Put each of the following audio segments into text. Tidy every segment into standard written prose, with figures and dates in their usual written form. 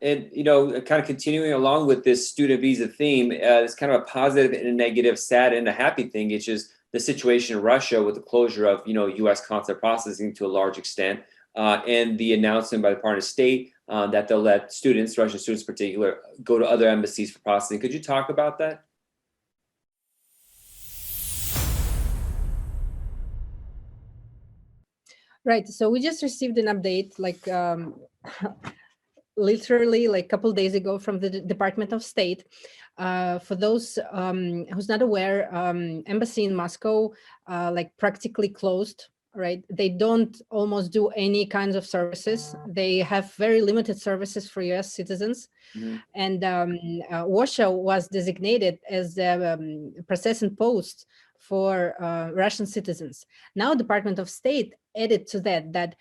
And kind of continuing along with this student visa theme, it's kind of a positive and a negative, sad and a happy thing. It's just the situation in Russia with the closure of U.S. consular processing to a large extent, and the announcement by the Department of State that they'll let students, Russian students in particular, go to other embassies for processing. Could you talk about that? Right. So we just received an update, like literally like a couple days ago from the Department of State. For those who's not aware, embassy in Moscow like practically closed. Right. They don't almost do any kinds of services. They have very limited services for U.S. citizens. Mm-hmm. And Warsaw was designated as the processing post for Russian citizens. Now, Department of State added to that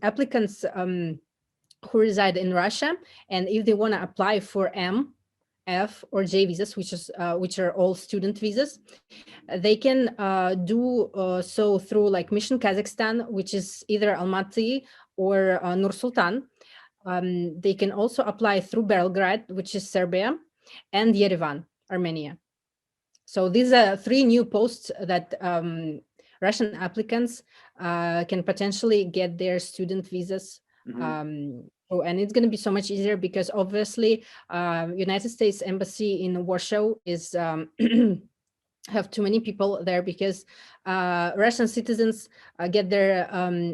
applicants who reside in Russia, and if they want to apply for M, F, or J visas, which are all student visas, they can do so through like Mission Kazakhstan, which is either Almaty or Nur Sultan. They can also apply through Belgrade, which is Serbia, and Yerevan, Armenia. So these are three new posts that Russian applicants can potentially get their student visas. Mm-hmm. And it's going to be so much easier because obviously United States Embassy in Warsaw is have too many people there because Russian citizens get their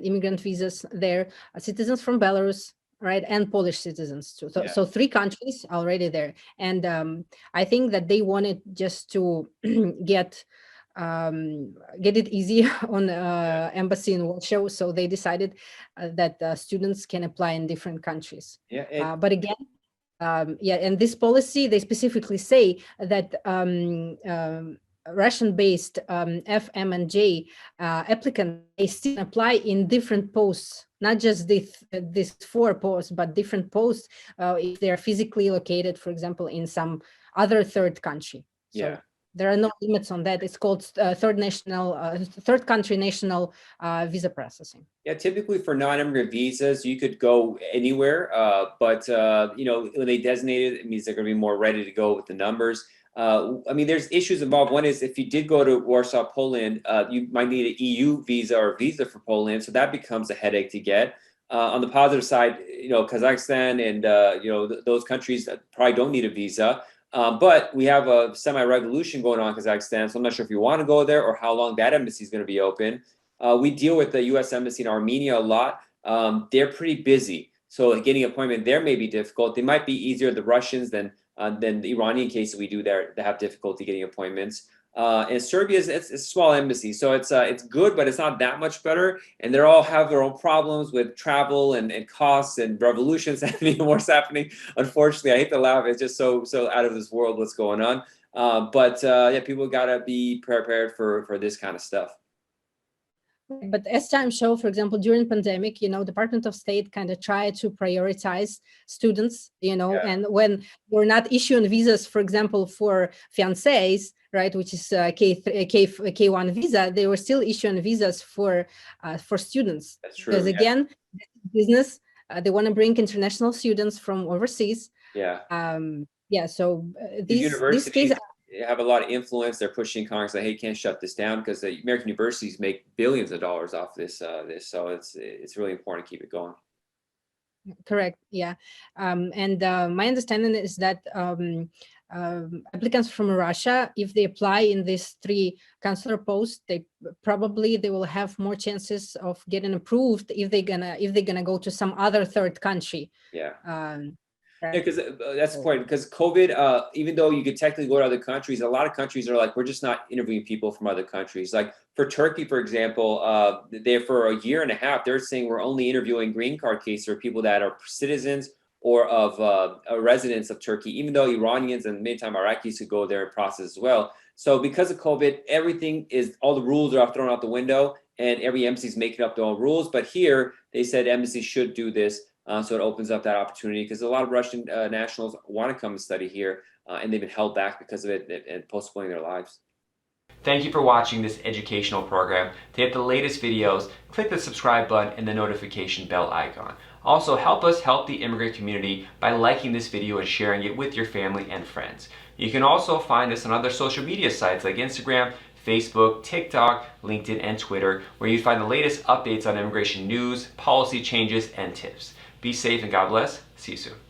immigrant visas there, citizens from Belarus, right, and Polish citizens too. So three countries already there. And I think that they wanted just to get it easy on embassy in Warsaw. So they decided that students can apply in different countries. But again, and this policy, they specifically say that Russian-based F, M, and J applicants, they still apply in different posts, not just these four posts, but different posts if they are physically located, for example, in some other third country. So there are no limits on that. It's called third country national visa processing. Yeah, typically for non-immigrant visas, you could go anywhere, but when they designate it, it means they're going to be more ready to go with the numbers. I mean, there's issues involved. One is if you did go to Warsaw, Poland, you might need an EU visa or visa for Poland, so that becomes a headache to get. On the positive side, Kazakhstan and those countries probably don't need a visa. But we have a semi-revolution going on in Kazakhstan, so I'm not sure if you want to go there or how long that embassy is going to be open. We deal with the U.S. Embassy in Armenia a lot. They're pretty busy, so getting an appointment there may be difficult. They might be easier, the Russians, than the Iranian cases we do there that have difficulty getting appointments. And Serbia it's a small embassy, so it's good, but it's not that much better. And they all have their own problems with travel and costs and revolutions happening, wars happening. Unfortunately, I hate to laugh. It's just so out of this world what's going on. But people gotta be prepared for this kind of stuff. But as time show, for example, during pandemic, Department of State kind of tried to prioritize students, and when we're not issuing visas, for example, for fiancés, right, which is K1 visa, they were still issuing visas for students. That's true. Because again, business, they want to bring international students from overseas. So these cases have a lot of influence. They're pushing Congress like, hey, can't shut this down because the American universities make billions of dollars off this. So it's really important to keep it going. Correct. Yeah. And my understanding is that applicants from Russia, if they apply in these three consular posts, they will have more chances of getting approved if they're gonna go to some other third country. Because that's the point. Because COVID, even though you could technically go to other countries, a lot of countries are like, we're just not interviewing people from other countries. Like for Turkey, for example, they for a year and a half, they're saying we're only interviewing green card cases or people that are citizens or of residents of Turkey, even though Iranians and many time Iraqis could go there and process as well. So because of COVID, all the rules are thrown out the window, and every embassy is making up their own rules. But here they said embassies should do this. So it opens up that opportunity because a lot of Russian nationals want to come and study here, and they've been held back because of it and postponing their lives. Thank you for watching this educational program. To get the latest videos, click the subscribe button and the notification bell icon. Also, help us help the immigrant community by liking this video and sharing it with your family and friends. You can also find us on other social media sites like Instagram, Facebook, TikTok, LinkedIn, and Twitter, where you find the latest updates on immigration news, policy changes, and tips. Be safe and God bless. See you soon.